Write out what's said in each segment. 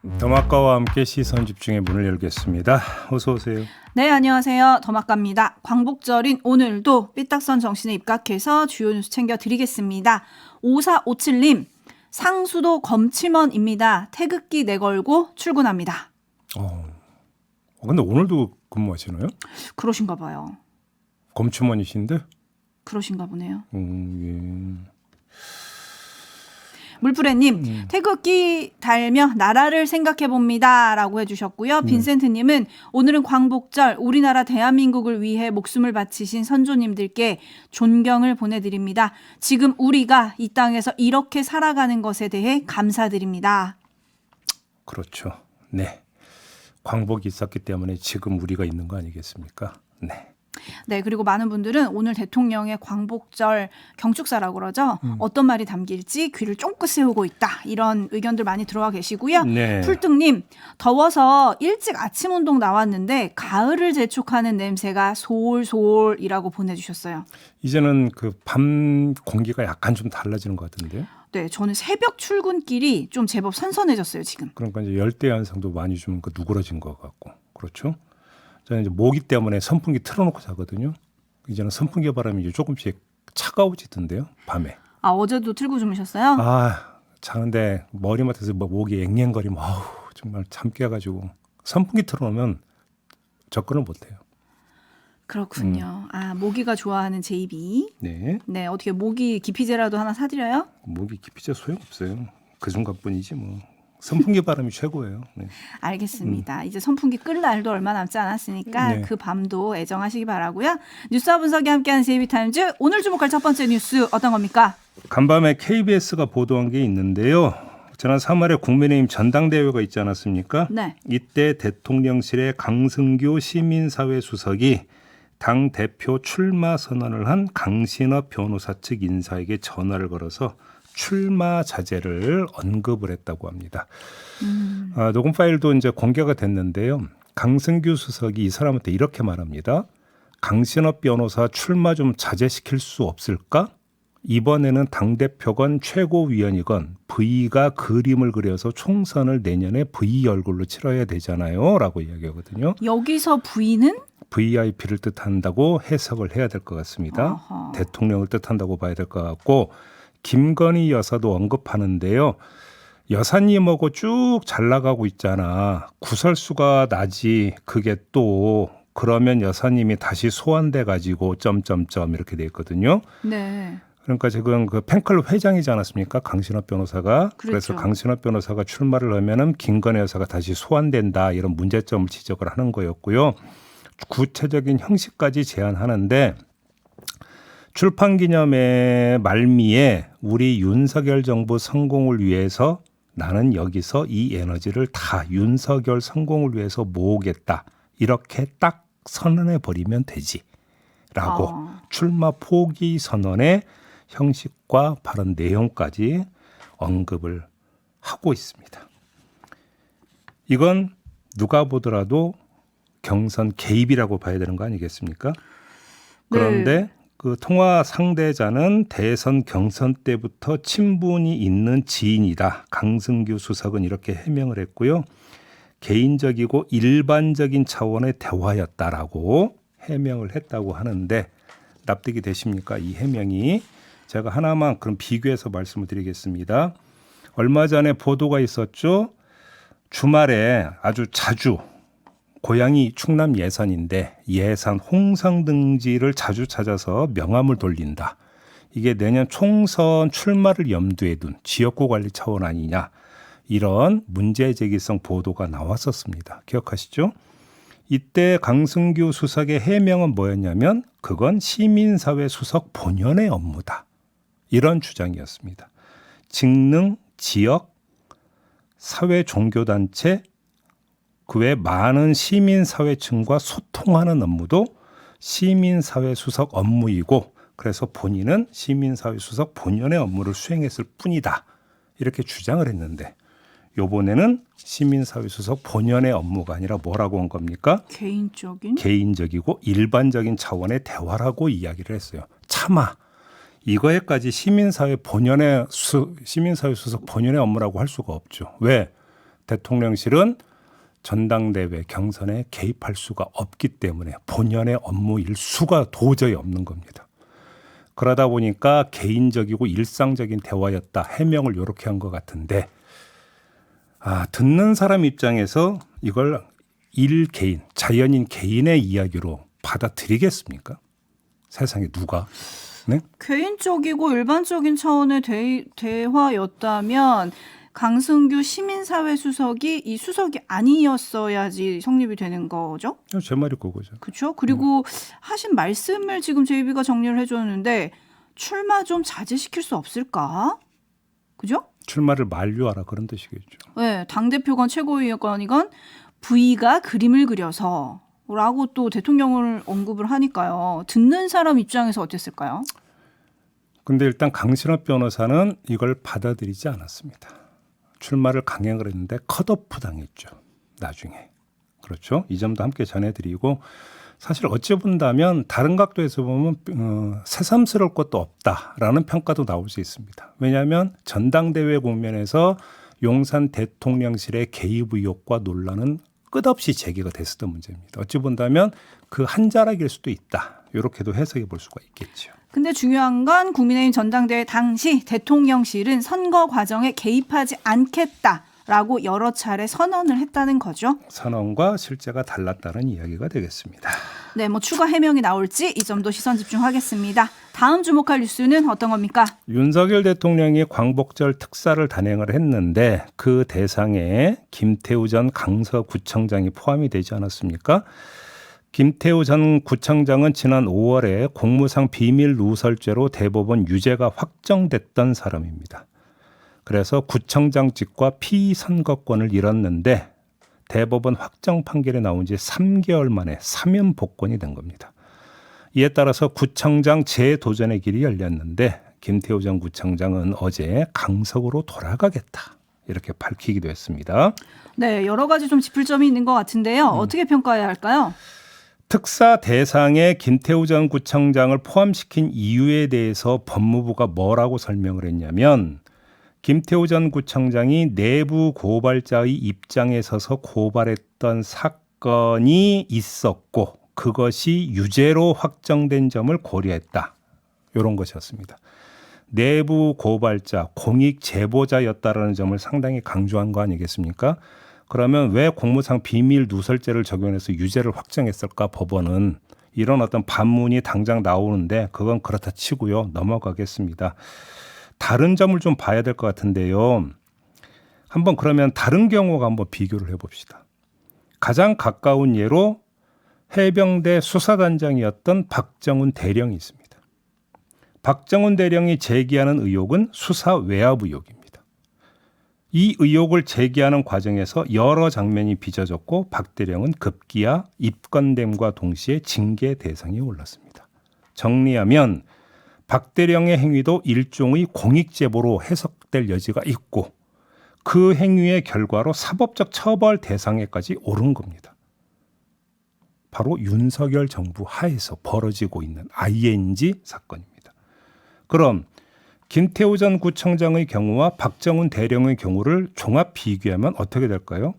더마카와 함께 시선 집중의 문을 열겠습니다. 어서 오세요. 네, 안녕하세요. 더마카입니다. 광복절인 오늘도 삐딱선 정신에 입각해서 주요 뉴스 챙겨드리겠습니다. 5457님, 상수도 검침원입니다. 태극기 내걸고 출근합니다. 근데 오늘도 근무하시나요? 그러신가 봐요. 검침원이신데? 그러신가 보네요. 예. 물프레님, 태극기 달며 나라를 생각해봅니다. 라고 해주셨고요. 빈센트님은 오늘은 광복절, 우리나라 대한민국을 위해 목숨을 바치신 선조님들께 존경을 보내드립니다. 지금 우리가 이 땅에서 이렇게 살아가는 것에 대해 감사드립니다. 그렇죠. 네. 광복이 있었기 때문에 지금 우리가 있는 거 아니겠습니까? 네. 네, 그리고 많은 분들은 오늘 대통령의 광복절 경축사라고 그러죠. 어떤 말이 담길지 귀를 쫑긋 세우고 있다. 이런 의견들 많이 들어와 계시고요. 네. 풀뚱님, 더워서 일찍 아침 운동 나왔는데 가을을 재촉하는 냄새가 소울소울이라고 보내주셨어요. 이제는 그 밤 공기가 약간 좀 달라지는 것 같은데요. 네, 저는 새벽 출근길이 좀 제법 선선해졌어요, 지금. 그러니까 이제 열대 현상도 많이 좀 누그러진 것 같고, 그렇죠. 저는 이제 모기 때문에 선풍기 틀어놓고 자거든요. 이제는 선풍기 바람이 이제 조금씩 차가워지던데요, 밤에. 아, 어제도 틀고 주무셨어요? 자는데 머리맡에서 모기 앵앵거리면 정말 잠 깨가지고 선풍기 틀어놓으면 접근을 못해요. 그렇군요. 모기가 좋아하는 제이비. 네. 네, 어떻게 모기 기피제라도 하나 사드려요? 모기 기피제 소용없어요. 그 순간뿐이지 뭐. 선풍기 바람이 최고예요. 네. 알겠습니다. 이제 선풍기 끌 날도 얼마 남지 않았으니까 네. 그 밤도 애정하시기 바라고요. 뉴스와 분석이 함께하는 제이비타임즈, 오늘 주목할 첫 번째 뉴스 어떤 겁니까? 간밤에 KBS가 보도한 게 있는데요. 지난 3월에 국민의힘 전당대회가 있지 않았습니까? 네. 이때 대통령실의 강승규 시민사회 수석이 당 대표 출마 선언을 한 강신업 변호사 측 인사에게 전화를 걸어서 출마 자제를 언급을 했다고 합니다. 녹음 파일도 이제 공개가 됐는데요. 강승규 수석이 이 사람한테 이렇게 말합니다. 강신업 변호사 출마 좀 자제시킬 수 없을까? 이번에는 당대표건 최고위원이건 V가 그림을 그려서 총선을 내년에 V 얼굴로 치러야 되잖아요. 라고 이야기하거든요. 여기서 V는? VIP를 뜻한다고 해석을 해야 될 것 같습니다. 아하. 대통령을 뜻한다고 봐야 될 것 같고, 김건희 여사도 언급하는데요. 여사님하고 쭉 잘 나가고 있잖아. 구설수가 나지. 그게 또 그러면 여사님이 다시 소환돼 가지고 점점점 이렇게 돼 있거든요. 네. 그러니까 지금 그 팬클럽 회장이지 않았습니까? 강신업 변호사가. 그렇죠. 그래서 강신업 변호사가 출마를 하면은 김건희 여사가 다시 소환된다. 이런 문제점을 지적을 하는 거였고요. 구체적인 형식까지 제안하는데, 출판기념회 말미에 우리 윤석열 정부 성공을 위해서 나는 여기서 이 에너지를 다 윤석열 성공을 위해서 모으겠다. 이렇게 딱 선언해 버리면 되지. 라고 출마 포기 선언의 형식과 발언 내용까지 언급을 하고 있습니다. 이건 누가 보더라도 경선 개입이라고 봐야 되는 거 아니겠습니까? 그런데 네. 그 통화 상대자는 대선 경선 때부터 친분이 있는 지인이다. 강승규 수석은 이렇게 해명을 했고요. 개인적이고 일반적인 차원의 대화였다라고 해명을 했다고 하는데, 납득이 되십니까? 이 해명이. 제가 하나만 그럼 비교해서 말씀을 드리겠습니다. 얼마 전에 보도가 있었죠. 주말에 아주 자주, 고향이 충남 예산인데 예산 홍성등지를 자주 찾아서 명함을 돌린다. 이게 내년 총선 출마를 염두에 둔 지역구 관리 차원 아니냐. 이런 문제제기성 보도가 나왔었습니다. 기억하시죠? 이때 강승규 수석의 해명은 뭐였냐면 그건 시민사회 수석 본연의 업무다. 이런 주장이었습니다. 직능, 지역, 사회 종교단체, 그 외 많은 시민사회층과 소통하는 업무도 시민사회 수석 업무이고, 그래서 본인은 시민사회 수석 본연의 업무를 수행했을 뿐이다. 이렇게 주장을 했는데, 이번에는 시민사회 수석 본연의 업무가 아니라 뭐라고 한 겁니까? 개인적이고 일반적인 차원의 대화라고 이야기를 했어요. 차마 이거에까지 시민사회 수석 본연의 업무라고 할 수가 없죠. 왜? 대통령실은 전당대회 경선에 개입할 수가 없기 때문에 본연의 업무일 수가 도저히 없는 겁니다. 그러다 보니까 개인적이고 일상적인 대화였다. 해명을 이렇게 한 것 같은데 듣는 사람 입장에서 이걸 일개인, 자연인 개인의 이야기로 받아들이겠습니까? 세상에 누가? 네? 개인적이고 일반적인 차원의 대화였다면 강승규 시민사회 수석이 이 수석이 아니었어야지 성립이 되는 거죠? 제 말이 그거죠. 그렇죠. 그리고 하신 말씀을 지금 JB가 정리를 해줬는데 출마 좀 자제시킬 수 없을까? 그죠? 출마를 만류하라 그런 뜻이겠죠. 네, 당대표건 최고위원이건 V가 그림을 그려서 라고 또 대통령을 언급을 하니까요. 듣는 사람 입장에서 어땠을까요? 근데 일단 강신업 변호사는 이걸 받아들이지 않았습니다. 출마를 강행을 했는데 컷오프 당했죠. 나중에. 그렇죠. 이 점도 함께 전해드리고 사실 어찌 본다면 다른 각도에서 보면 새삼스러울 것도 없다라는 평가도 나올 수 있습니다. 왜냐하면 전당대회 국면에서 용산 대통령실의 개입 의혹과 논란은 끝없이 제기가 됐었던 문제입니다. 어찌 본다면 그 한 자락일 수도 있다. 이렇게도 해석해 볼 수가 있겠죠. 근데 중요한 건 국민의힘 전당대회 당시 대통령실은 선거 과정에 개입하지 않겠다라고 여러 차례 선언을 했다는 거죠. 선언과 실제가 달랐다는 이야기가 되겠습니다. 네, 뭐 추가 해명이 나올지 이 점도 시선 집중하겠습니다. 다음 주목할 뉴스는 어떤 겁니까? 윤석열 대통령이 광복절 특사를 단행을 했는데 그 대상에 김태우 전 강서구청장이 포함이 되지 않았습니까? 김태우 전 구청장은 지난 5월에 공무상 비밀 누설죄로 대법원 유죄가 확정됐던 사람입니다. 그래서 구청장직과 피선거권을 잃었는데 대법원 확정 판결이 나온 지 3개월 만에 사면 복권이 된 겁니다. 이에 따라서 구청장 재도전의 길이 열렸는데 김태우 전 구청장은 어제 강석으로 돌아가겠다 이렇게 밝히기도 했습니다. 네, 여러 가지 좀 짚을 점이 있는 것 같은데요. 어떻게 평가해야 할까요? 특사 대상에 김태우 전 구청장을 포함시킨 이유에 대해서 법무부가 뭐라고 설명을 했냐면 김태우 전 구청장이 내부 고발자의 입장에 서서 고발했던 사건이 있었고 그것이 유죄로 확정된 점을 고려했다. 이런 것이었습니다. 내부 고발자, 공익 제보자였다라는 점을 상당히 강조한 거 아니겠습니까? 그러면 왜 공무상 비밀 누설죄를 적용해서 유죄를 확정했을까 법원은 이런 어떤 반문이 당장 나오는데 그건 그렇다 치고요. 넘어가겠습니다. 다른 점을 좀 봐야 될 것 같은데요. 한번 그러면 다른 경우가 한번 비교를 해봅시다. 가장 가까운 예로 해병대 수사단장이었던 박정훈 대령이 있습니다. 박정훈 대령이 제기하는 의혹은 수사 외압 의혹입니다. 이 의혹을 제기하는 과정에서 여러 장면이 빚어졌고 박 대령은 급기야 입건됨과 동시에 징계 대상에 올랐습니다. 정리하면 박 대령의 행위도 일종의 공익제보로 해석될 여지가 있고 그 행위의 결과로 사법적 처벌 대상에까지 오른 겁니다. 바로 윤석열 정부 하에서 벌어지고 있는 ING 사건입니다. 그럼 김태우 전 구청장의 경우와 박정훈 대령의 경우를 종합 비교하면 어떻게 될까요?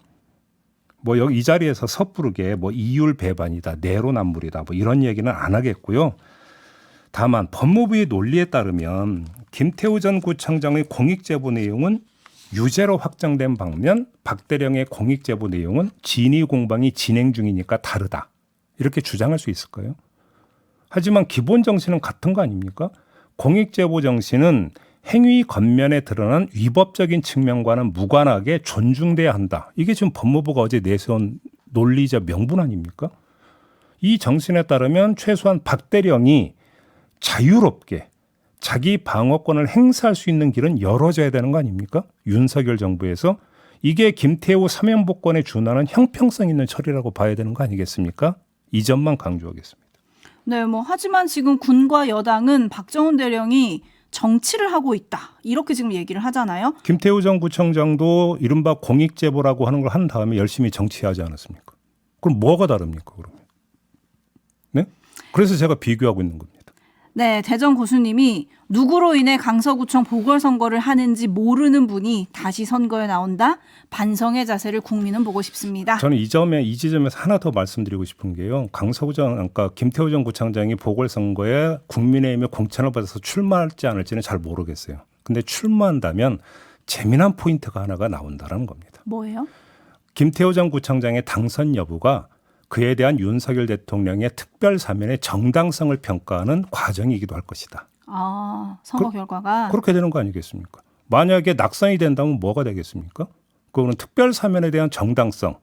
뭐 여기 이 자리에서 섣부르게 뭐 이율 배반이다, 내로남불이다, 뭐 이런 얘기는 안 하겠고요. 다만 법무부의 논리에 따르면 김태우 전 구청장의 공익제보 내용은 유죄로 확정된 반면 박 대령의 공익제보 내용은 진위 공방이 진행 중이니까 다르다. 이렇게 주장할 수 있을까요? 하지만 기본 정신은 같은 거 아닙니까? 공익제보 정신은 행위 겉면에 드러난 위법적인 측면과는 무관하게 존중돼야 한다. 이게 지금 법무부가 어제 내세운 논리적 명분 아닙니까? 이 정신에 따르면 최소한 박 대령이 자유롭게 자기 방어권을 행사할 수 있는 길은 열어져야 되는 거 아닙니까? 윤석열 정부에서 이게 김태우 사면복권에 준하는 형평성 있는 처리라고 봐야 되는 거 아니겠습니까? 이 점만 강조하겠습니다. 네, 뭐 하지만 지금 군과 여당은 박정훈 대령이 정치를 하고 있다. 이렇게 지금 얘기를 하잖아요. 김태우 전 구청장도 이른바 공익제보라고 하는 걸 한 다음에 열심히 정치하지 않았습니까? 그럼 뭐가 다릅니까, 그러면? 네? 그래서 제가 비교하고 있는 겁니다. 네, 대전 고수님이 누구로 인해 강서구청 보궐선거를 하는지 모르는 분이 다시 선거에 나온다. 반성의 자세를 국민은 보고 싶습니다. 저는 이 지점에서 하나 더 말씀드리고 싶은 게요. 강서구청, 그러니까 김태호 전 구청장이 보궐선거에 국민의힘의 공천을 받아서 출마할지 않을지는 잘 모르겠어요. 근데 출마한다면 재미난 포인트가 하나가 나온다는 겁니다. 뭐예요? 김태호 전 구청장의 당선 여부가 그에 대한 윤석열 대통령의 특별 사면의 정당성을 평가하는 과정이기도 할 것이다. 아, 선거 결과가. 그렇게 되는 거 아니겠습니까? 만약에 낙선이 된다면 뭐가 되겠습니까? 그거는 특별 사면에 대한 정당성을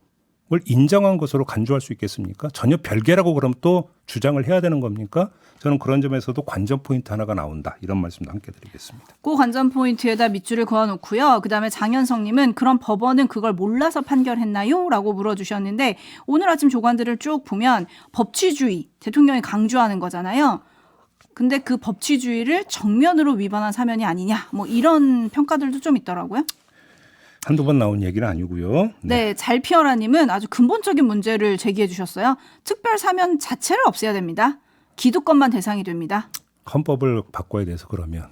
인정한 것으로 간주할 수 있겠습니까? 전혀 별개라고 그럼 또 주장을 해야 되는 겁니까? 저는 그런 점에서도 관전 포인트 하나가 나온다. 이런 말씀도 함께 드리겠습니다. 그 관전 포인트에다 밑줄을 그어놓고요. 그다음에 장현성님은 그럼 법원은 그걸 몰라서 판결했나요? 라고 물어주셨는데 오늘 아침 조간들을 쭉 보면 법치주의, 대통령이 강조하는 거잖아요. 근데 그 법치주의를 정면으로 위반한 사면이 아니냐. 뭐 이런 평가들도 좀 있더라고요. 한두 번 나온 얘기는 아니고요. 네, 잘피어라님은 아주 근본적인 문제를 제기해 주셨어요. 특별 사면 자체를 없애야 됩니다. 기득권만 대상이 됩니다. 헌법을 바꿔야 돼서 그러면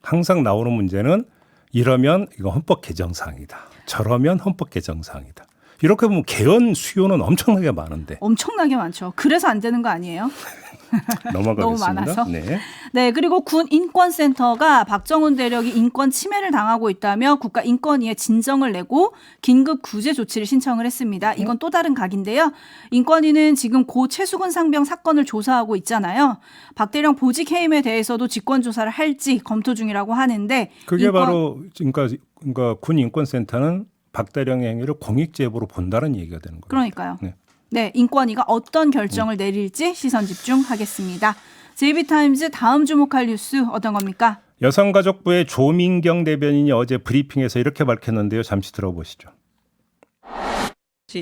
항상 나오는 문제는 이러면 이거 헌법 개정사항이다. 저러면 헌법 개정사항이다. 이렇게 보면 개헌 수요는 엄청나게 많은데. 엄청나게 많죠. 그래서 안 되는 거 아니에요? 넘어가겠습니다. 너무 많아서. 네. 네, 그리고 군 인권센터가 박정훈 대령이 인권 침해를 당하고 있다며 국가인권위에 진정을 내고 긴급 구제 조치를 신청을 했습니다. 이건 또 다른 각인데요. 인권위는 지금 고 최수근 상병 사건을 조사하고 있잖아요. 박 대령 보직 해임에 대해서도 직권 조사를 할지 검토 중이라고 하는데 그게 바로 그러니까 군 인권센터는 박 대령의 행위를 공익 제보로 본다는 얘기가 되는 거예요. 그러니까요. 네. 네, 인권위가 어떤 결정을 내릴지 시선 집중하겠습니다. JB타임즈 다음 주목할 뉴스 어떤 겁니까? 여성가족부의 조민경 대변인이 어제 브리핑에서 이렇게 밝혔는데요. 잠시 들어보시죠.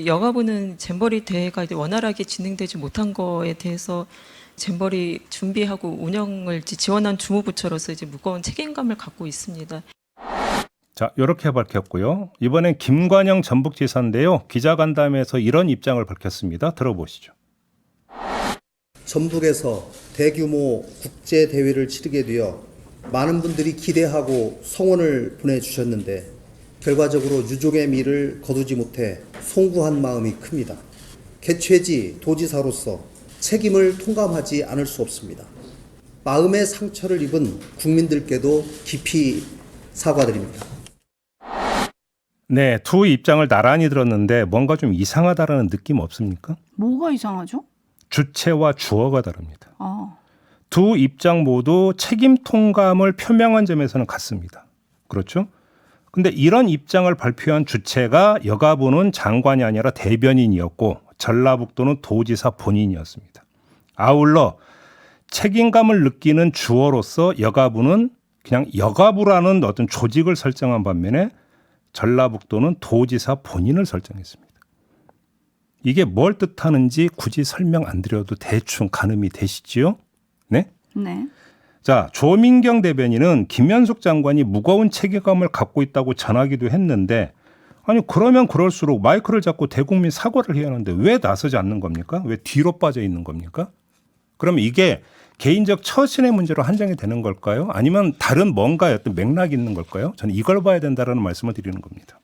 여가부는 잼버리 대회가 이제 원활하게 진행되지 못한 거에 대해서 잼버리 준비하고 운영을 지원한 주무부처로서 이제 무거운 책임감을 갖고 있습니다. 자, 이렇게 밝혔고요. 이번엔 김관영 전북지사인데요. 기자간담회에서 이런 입장을 밝혔습니다. 들어보시죠. 전북에서 대규모 국제 대회를 치르게 되어 많은 분들이 기대하고 성원을 보내주셨는데 결과적으로 유족의 미를 거두지 못해 송구한 마음이 큽니다. 개최지 도지사로서 책임을 통감하지 않을 수 없습니다. 마음의 상처를 입은 국민들께도 깊이 사과드립니다. 네, 두 입장을 나란히 들었는데 뭔가 좀 이상하다라는 느낌 없습니까? 뭐가 이상하죠? 주체와 주어가 다릅니다. 아, 두 입장 모두 책임 통감을 표명한 점에서는 같습니다. 그렇죠? 근데 이런 입장을 발표한 주체가 여가부는 장관이 아니라 대변인이었고 전라북도는 도지사 본인이었습니다. 아울러 책임감을 느끼는 주어로서 여가부는 그냥 여가부라는 어떤 조직을 설정한 반면에 전라북도는 도지사 본인을 설정했습니다. 이게 뭘 뜻하는지 굳이 설명 안 드려도 대충 가늠이 되시지요? 네? 네. 자, 조민경 대변인은 김현숙 장관이 무거운 책임감을 갖고 있다고 전하기도 했는데 아니 그러면 그럴수록 마이크를 잡고 대국민 사과를 해야 하는데 왜 나서지 않는 겁니까? 왜 뒤로 빠져 있는 겁니까? 그러면 이게 개인적 처신의 문제로 한정이 되는 걸까요? 아니면 다른 뭔가 어떤 맥락이 있는 걸까요? 저는 이걸 봐야 된다는 말씀을 드리는 겁니다.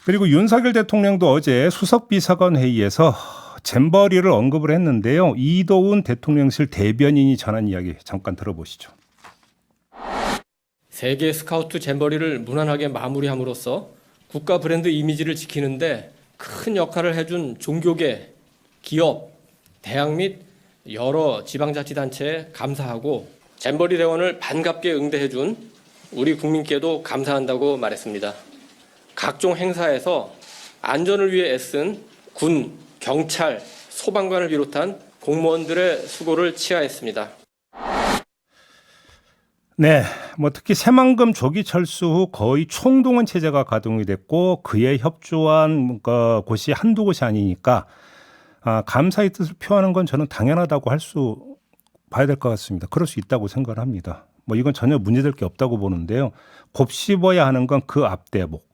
그리고 윤석열 대통령도 어제 수석비서관 회의에서 잼버리를 언급을 했는데요. 이도훈 대통령실 대변인이 전한 이야기 잠깐 들어보시죠. 세계 스카우트 잼버리를 무난하게 마무리함으로써 국가 브랜드 이미지를 지키는데 큰 역할을 해준 종교계, 기업, 대학 및 여러 지방자치단체에 감사하고 잼버리 대원을 반갑게 응대해준 우리 국민께도 감사한다고 말했습니다. 각종 행사에서 안전을 위해 애쓴 군, 경찰, 소방관을 비롯한 공무원들의 수고를 치하했습니다. 네, 뭐 특히 새만금 조기 철수 후 거의 총동원 체제가 가동이 됐고 그에 협조한 곳이 한두 곳이 아니니까 감사의 뜻을 표하는 건 저는 당연하다고 봐야 될 것 같습니다. 그럴 수 있다고 생각을 합니다. 뭐 이건 전혀 문제될 게 없다고 보는데요. 곱씹어야 하는 건 그 앞대목.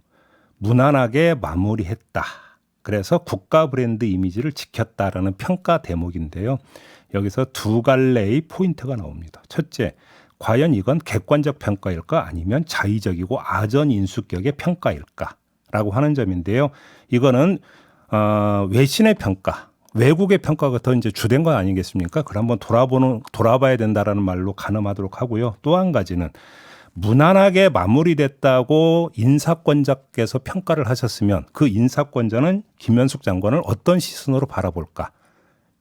무난하게 마무리했다. 그래서 국가 브랜드 이미지를 지켰다라는 평가 대목인데요. 여기서 두 갈래의 포인트가 나옵니다. 첫째, 과연 이건 객관적 평가일까 아니면 자의적이고 아전인수격의 평가일까라고 하는 점인데요. 이거는 외신의 평가, 외국의 평가가 더 이제 주된 건 아니겠습니까? 그걸 한번 돌아봐야 된다라는 말로 가늠하도록 하고요. 또 한 가지는 무난하게 마무리됐다고 인사권자께서 평가를 하셨으면 그 인사권자는 김현숙 장관을 어떤 시선으로 바라볼까?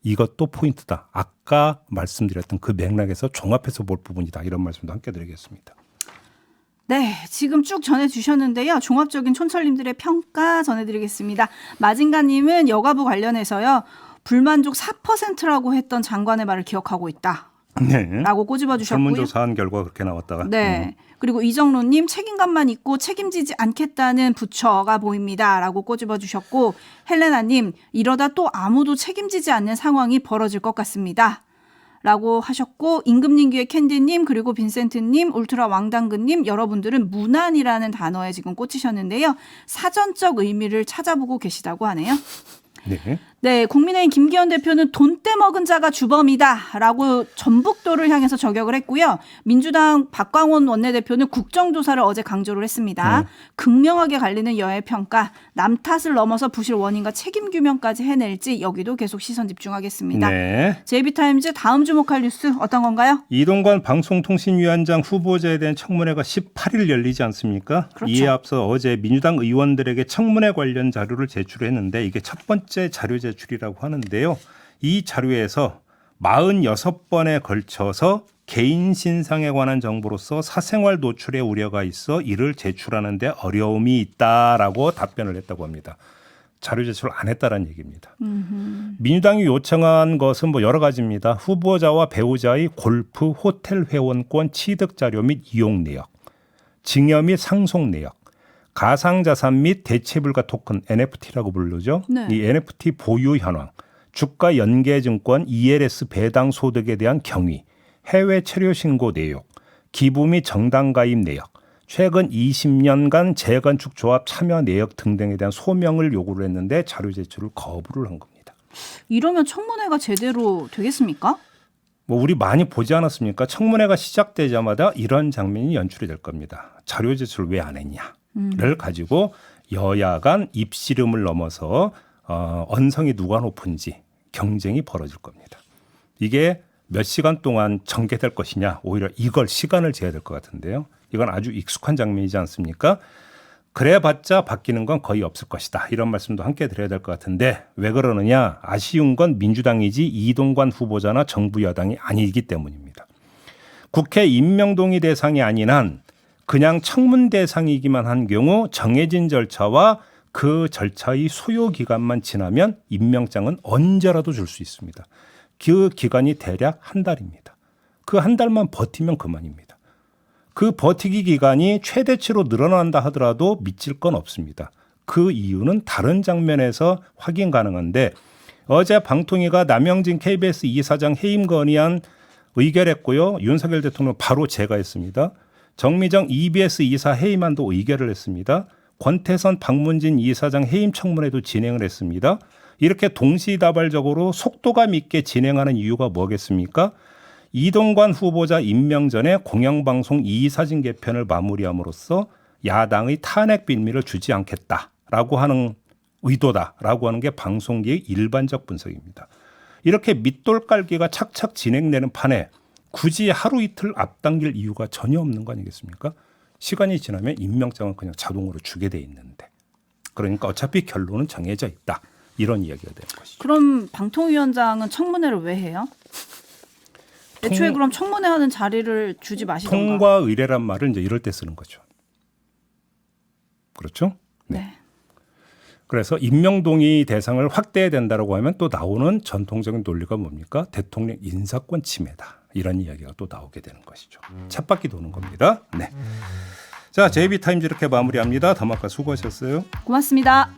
이것도 포인트다. 아까 말씀드렸던 그 맥락에서 종합해서 볼 부분이다. 이런 말씀도 함께 드리겠습니다. 네, 지금 쭉 전해주셨는데요. 종합적인 촌철님들의 평가 전해드리겠습니다. 마징가님은 여가부 관련해서요. 불만족 4%라고 했던 장관의 말을 기억하고 있다. 네. 라고 꼬집어 주셨고요. 설문조사한 결과 그렇게 나왔다가. 네. 그리고 이정로님 책임감만 있고 책임지지 않겠다는 부처가 보입니다라고 꼬집어 주셨고 헬레나님 이러다 또 아무도 책임지지 않는 상황이 벌어질 것 같습니다. 라고 하셨고 임금님규의 캔디님 그리고 빈센트님 울트라 왕당근님 여러분들은 무난이라는 단어에 지금 꽂히셨는데요. 사전적 의미를 찾아보고 계시다고 하네요. 네. 네, 국민의힘 김기현 대표는 돈 떼먹은 자가 주범이다라고 전북도를 향해서 저격을 했고요. 민주당 박광원 원내대표는 국정조사를 어제 강조를 했습니다. 극명하게 갈리는 여야 평가, 남 탓을 넘어서 부실 원인과 책임 규명까지 해낼지 여기도 계속 시선 집중하겠습니다. 네. JB타임즈 다음 주목할 뉴스 어떤 건가요? 이동관 방송통신위원장 후보자에 대한 청문회가 18일 열리지 않습니까? 그렇죠. 이에 앞서 어제 민주당 의원들에게 청문회 관련 자료를 제출했는데 이게 첫 번째 자료 제출이라고 하는데요. 이 자료에서 46번에 걸쳐서 개인 신상에 관한 정보로서 사생활 노출의 우려가 있어 이를 제출하는 데 어려움이 있다라고 답변을 했다고 합니다. 자료 제출 안 했다라는 얘기입니다. 민주당이 요청한 것은 뭐 여러 가지입니다. 후보자와 배우자의 골프, 호텔 회원권 취득 자료 및 이용 내역, 증여 및 상속 내역, 가상자산 및 대체불가 토큰 NFT라고 부르죠. 네. 이 NFT 보유 현황, 주가 연계증권 ELS 배당 소득에 대한 경위, 해외 체류 신고 내역, 기부 및 정당 가입 내역, 최근 20년간 재건축 조합 참여 내역 등등에 대한 소명을 요구를 했는데 자료 제출을 거부를 한 겁니다. 이러면 청문회가 제대로 되겠습니까? 뭐 우리 많이 보지 않았습니까? 청문회가 시작되자마자 이런 장면이 연출이 될 겁니다. 자료 제출 왜 안 했냐를 가지고 여야 간 입씨름을 넘어서 언성이 누가 높은지 경쟁이 벌어질 겁니다. 이게 몇 시간 동안 전개될 것이냐 오히려 이걸 시간을 재야 될 것 같은데요. 이건 아주 익숙한 장면이지 않습니까? 그래봤자 바뀌는 건 거의 없을 것이다. 이런 말씀도 함께 드려야 될 것 같은데 왜 그러느냐. 아쉬운 건 민주당이지 이동관 후보자나 정부 여당이 아니기 때문입니다. 국회 임명동의 대상이 아닌 한 그냥 청문 대상이기만 한 경우 정해진 절차와 그 절차의 소요 기간만 지나면 임명장은 언제라도 줄 수 있습니다. 그 기간이 대략 한 달입니다. 그 한 달만 버티면 그만입니다. 그 버티기 기간이 최대치로 늘어난다 하더라도 미칠 건 없습니다. 그 이유는 다른 장면에서 확인 가능한데 어제 방통위가 남영진 KBS 이사장 해임 건의안 의결했고요. 윤석열 대통령 바로 제거했습니다. 정미정 EBS 이사 해임안도 의결을 했습니다. 권태선 박문진 이사장 해임 청문회도 진행을 했습니다. 이렇게 동시다발적으로 속도감 있게 진행하는 이유가 뭐겠습니까? 이동관 후보자 임명 전에 공영방송 이사진 개편을 마무리함으로써 야당의 탄핵 빌미를 주지 않겠다라고 하는 의도다라고 하는 게 방송계의 일반적 분석입니다. 이렇게 밑돌 깔기가 착착 진행되는 판에 굳이 하루 이틀 앞당길 이유가 전혀 없는 거 아니겠습니까? 시간이 지나면 임명장은 그냥 자동으로 주게 돼 있는데. 그러니까 어차피 결론은 정해져 있다. 이런 이야기가 되는 것이죠. 그럼 방통위원장은 청문회를 왜 해요? 애초에 그럼 청문회 하는 자리를 주지 마시던가. 통과 의례란 말을 이제 이럴 때 쓰는 거죠. 그렇죠? 네. 그래서 임명동의 대상을 확대해야 된다고 하면 또 나오는 전통적인 논리가 뭡니까? 대통령 인사권 침해다. 이런 이야기가 또 나오게 되는 것이죠. 쳇바퀴 도는 겁니다. 네. 자, JB타임즈 이렇게 마무리합니다. 담화가 수고하셨어요. 고맙습니다.